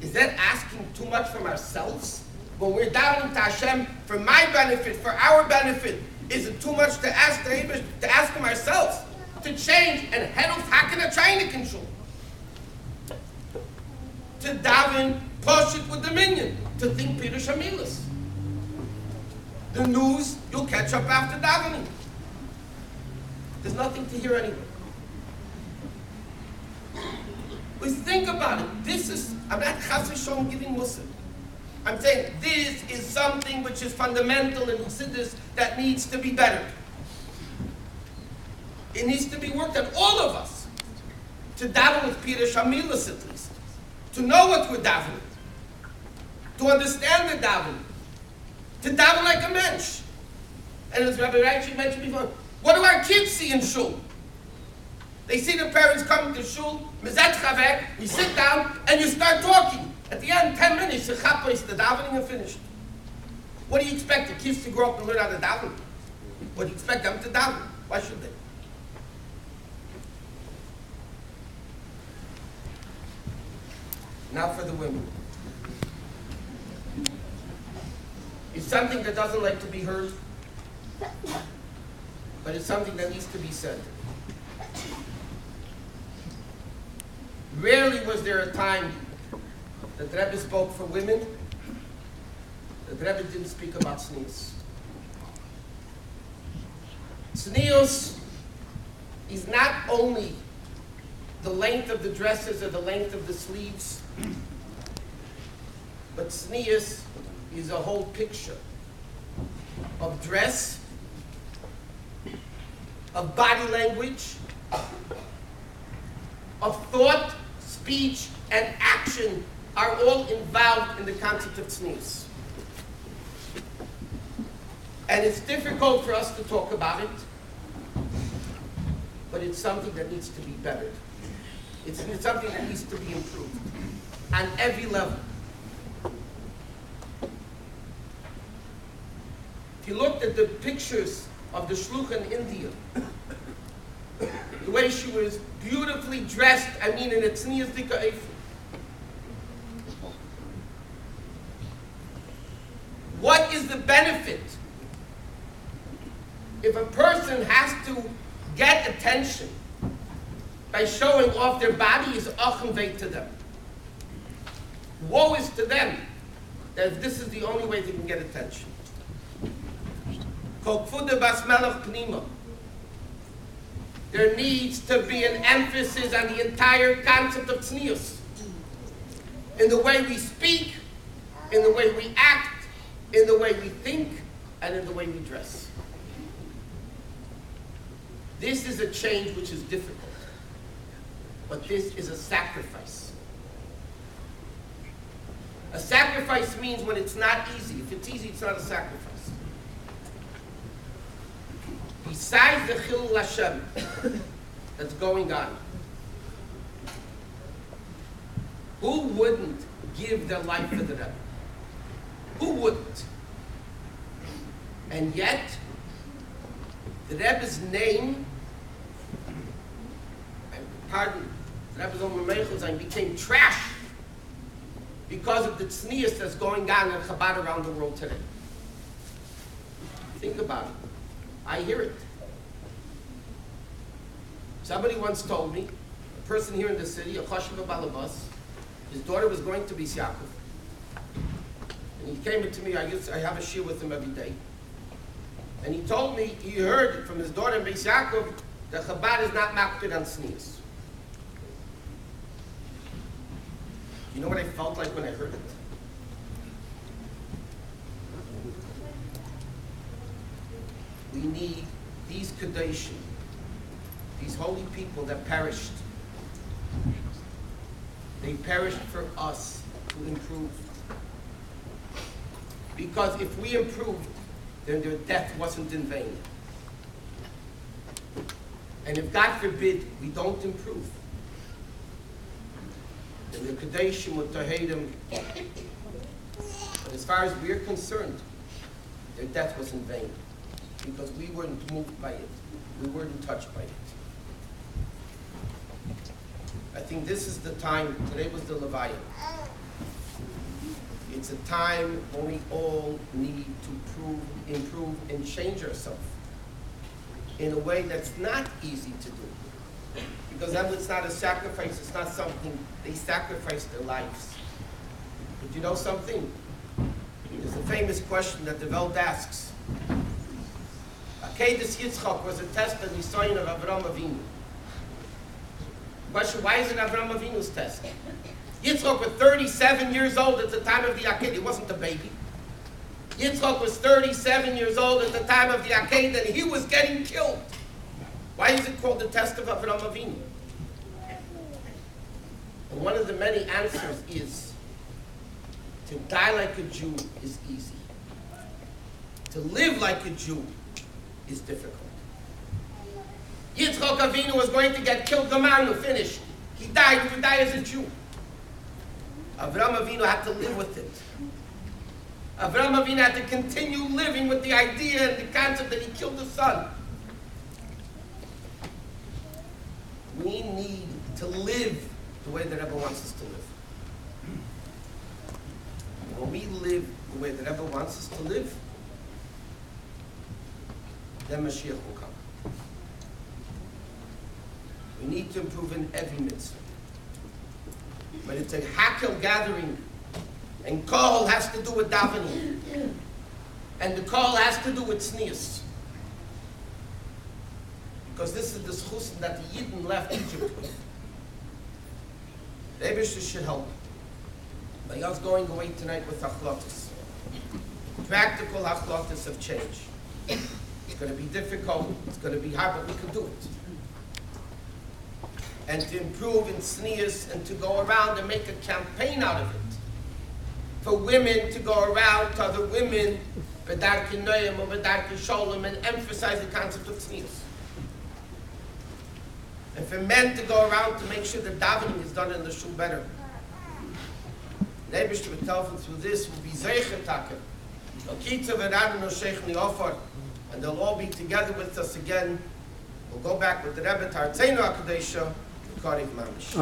Is that asking too much from ourselves? When we're davening to Hashem for my benefit, for our benefit, is it too much to ask the Eibush, to ask Him ourselves to change and head off Hakana trying to control? To daven, push it with dominion, to think Pirush Hamilas. The news, you'll catch up after davening. There's nothing to hear anyway. But think about it. This is, I'm not chas v'shalom giving Muslim. I'm saying this is something which is fundamental in Chassidus that needs to be better. It needs to be worked on, all of us, to daven with Pirush Hamilas at least, to know what we're davening, to understand the davening, to daven like a mensch. And as Rabbi Reichi mentioned before, what do our kids see in shul? They see the parents coming to shul, mizet chavek, you sit down and you start talking. At the end, 10 minutes, the chappa is the davening and finished. What do you expect the kids to grow up and learn how to daven? What do you expect them to daven? Why should they? Now for the women. It's something that doesn't like to be heard, but it's something that needs to be said. Rarely was there a time that the Rebbe spoke for women, that the Rebbe didn't speak about tznius. Tznius is not only the length of the dresses or the length of the sleeves, but tznius is a whole picture of dress, of body language, of thought, speech, and action are all involved in the concept of tznius. And it's difficult for us to talk about it, but it's something that needs to be bettered. It's something that needs to be improved on every level. If you looked at the pictures of the shlucha in India, the way she was beautifully dressed, I mean in a tznius dika eif. What is the benefit if a person has to get attention by showing off their body? Is achenvei to them. Woe is to them that this is the only way they can get attention. Kol kfuda bas melech pnima. There needs to be an emphasis on the entire concept of tznius. In the way we speak, in the way we act, in the way we think, and in the way we dress. This is a change which is difficult, but this is a sacrifice. A sacrifice means when it's not easy. If it's easy, it's not a sacrifice. Besides the Chilul Hashem that's going on, who wouldn't give their life for the Rebbe? Who wouldn't? And yet, the Rebbe's name, pardon, the Rebbe's own Meichel became trash because of the tznius that's going on in Chabad around the world today. Think about it. I hear it. Somebody once told me, a person here in the city, a chashiv balabas, his daughter was going to be Yaakov. And he came to me, I have a shir with him every day. And he told me, he heard from his daughter in Beis Yaakov, that Chabad is not makpid on tznius. You know what I felt like when I heard it? We need these Kadeshim, these holy people that perished. They perished for us to improve. Because if we improved, then their death wasn't in vain. And if, God forbid, we don't improve, then the Kadeshim would Tahedim. But as far as we're concerned, their death was in vain. Because we weren't moved by it. We weren't touched by it. I think this is the time, today was the Levaya. It's a time when we all need to improve, and change ourselves in a way that's not easy to do. Because then it's not a sacrifice, it's not something, they sacrifice their lives. But you know something? There's a famous question that the Welt asks. Akedas Yitzchak was a test of the son of Avraham Avinu. Question, why is it Avraham Avinu's test? Yitzchak was 37 years old at the time of the Akedah. He wasn't a baby. Yitzchak was 37 years old at the time of the Akedah, and he was getting killed. Why is it called the test of Avraham Avinu? And one of the many answers is, to die like a Jew is easy. To live like a Jew is difficult. Yitzchak Avinu was going to get killed, Gamarnu, finished. He died, he would die as a Jew. Avraham Avinu had to live with it. Avraham Avinu had to continue living with the idea and the concept that he killed his son. We need to live the way that Rebbe wants us to live. When we live the way that Rebbe wants us to live, then Mashiach will come. We need to improve in every mitzvah. But it's a hakel gathering, and kol has to do with davening, and the kol has to do with tznius. Because this is the schus that the Yidden left Egypt with. The Eibusher should help. But I was going away tonight with achlotis. Practical achlotis of change. It's going to be difficult, it's going to be hard, but we can do it. And to improve in tznius and to go around and make a campaign out of it. For women to go around to other women, b'darkei noyim or b'darkei sholem, and emphasize the concept of tznius. And for men to go around to make sure that davening is done in the shul better. The Eibusher will tell them through this will be zeicher taker. And they'll all be together with us again. We'll go back with the Rebbe Tartzeinu HaKadesha, the Karif Mamish.